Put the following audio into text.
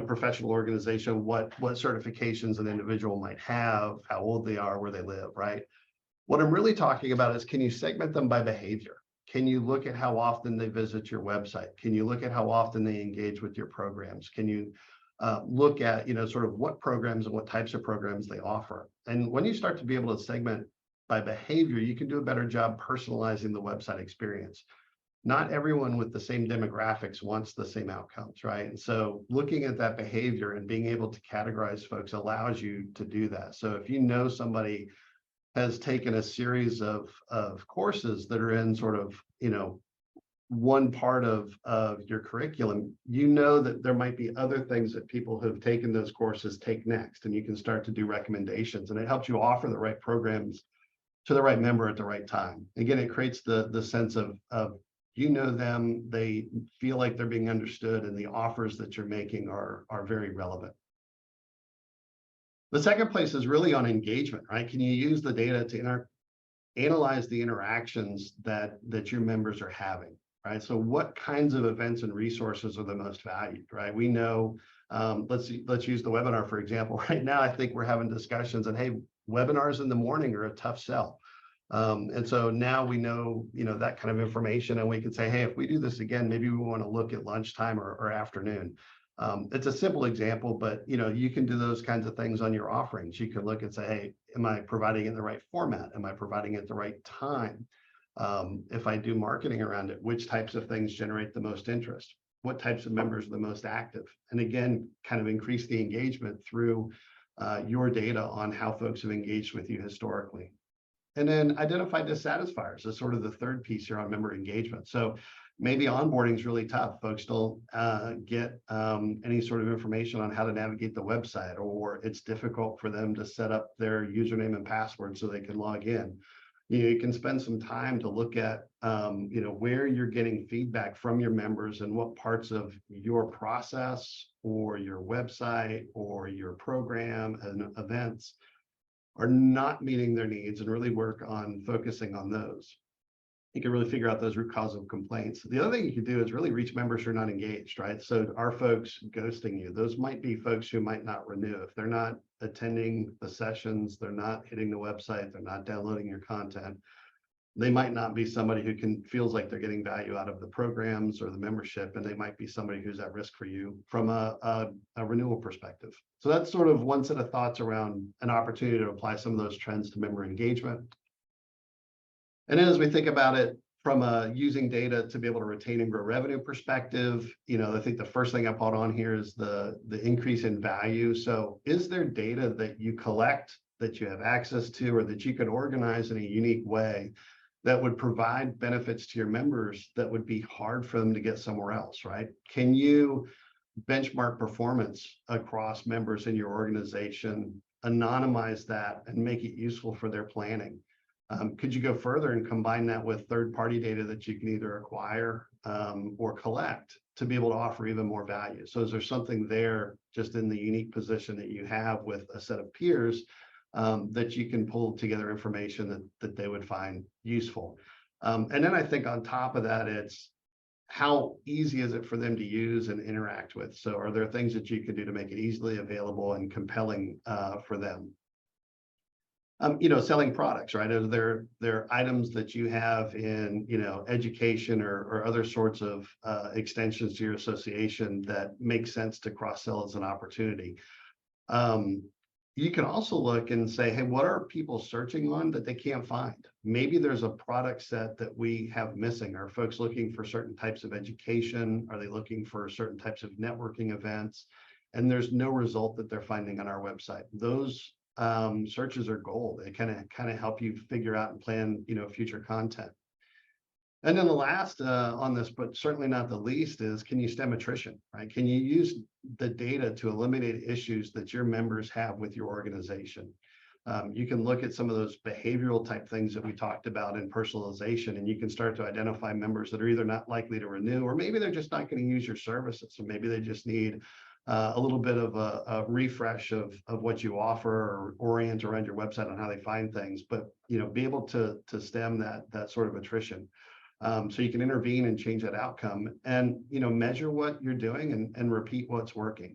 professional organization, what certifications an individual might have, how old they are, where they live, right? What I'm really talking about is, can you segment them by behavior? Can you look at how often they visit your website? Can you look at how often they engage with your programs? Can you look at, sort of what programs and what types of programs they offer? And when you start to be able to segment by behavior, you can do a better job personalizing the website experience. Not everyone with the same demographics wants the same outcomes, right? And so looking at that behavior and being able to categorize folks allows you to do that. So if you know somebody has taken a series of courses that are in sort of, one part of your curriculum, that there might be other things that people who have taken those courses take next, and you can start to do recommendations, and it helps you offer the right programs to the right member at the right time. Again, it creates the sense of them, they feel like they're being understood, and the offers that you're making are very relevant. The second place is really on engagement, right? Can you use the data to analyze the interactions that your members are having, right? So what kinds of events and resources are the most valued, right? We know, let's use the webinar, for example. Right now, I think we're having discussions and, hey, webinars in the morning are a tough sell. And so now we know, that kind of information, and we can say, hey, if we do this again, maybe we want to look at lunchtime or afternoon. It's a simple example, but you can do those kinds of things on your offerings. You can look and say, hey, am I providing it in the right format? Am I providing it at the right time? If I do marketing around it, which types of things generate the most interest? What types of members are the most active? And again, kind of increase the engagement through your data on how folks have engaged with you historically. And then identify dissatisfiers is sort of the third piece here on member engagement. So maybe onboarding is really tough. Folks don't get any sort of information on how to navigate the website, or it's difficult for them to set up their username and password so they can log in. You can spend some time to look at where you're getting feedback from your members and what parts of your process or your website or your program and events are not meeting their needs, and really work on focusing on those. You can really figure out those root cause of complaints. The other thing you can do is really reach members who are not engaged, right? So are folks ghosting you? Those might be folks who might not renew. If they're not attending the sessions, they're not hitting the website, they're not downloading your content, they might not be somebody who feels like they're getting value out of the programs or the membership, and they might be somebody who's at risk for you from a renewal perspective. So that's sort of one set of thoughts around an opportunity to apply some of those trends to member engagement. And then as we think about it from using data to be able to retain and grow revenue perspective, I think the first thing I put on here is the increase in value. So is there data that you collect, that you have access to, or that you could organize in a unique way that would provide benefits to your members that would be hard for them to get somewhere else, right? Can you benchmark performance across members in your organization, anonymize that, and make it useful for their planning? Could you go further and combine that with third-party data that you can either acquire or collect to be able to offer even more value? So is there something there just in the unique position that you have with a set of peers that you can pull together information that they would find useful? And then I think on top of that, it's how easy is it for them to use and interact with? So are there things that you can do to make it easily available and compelling for them? Selling products, right? Are there items that you have in, education or other sorts of extensions to your association that make sense to cross-sell as an opportunity? You can also look and say, hey, what are people searching on that they can't find? Maybe there's a product set that we have missing. Are folks looking for certain types of education? Are they looking for certain types of networking events? And there's no result that they're finding on our website. Those searches are gold. They kind of help you figure out and plan, future content. And then the last on this, but certainly not the least, is can you stem attrition, right? Can you use the data to eliminate issues that your members have with your organization? You can look at some of those behavioral type things that we talked about in personalization, and you can start to identify members that are either not likely to renew, or maybe they're just not going to use your services. So maybe they just need a little bit of a refresh of what you offer, or orient around your website on how they find things, but be able to stem that sort of attrition. So you can intervene and change that outcome, and measure what you're doing and repeat what's working.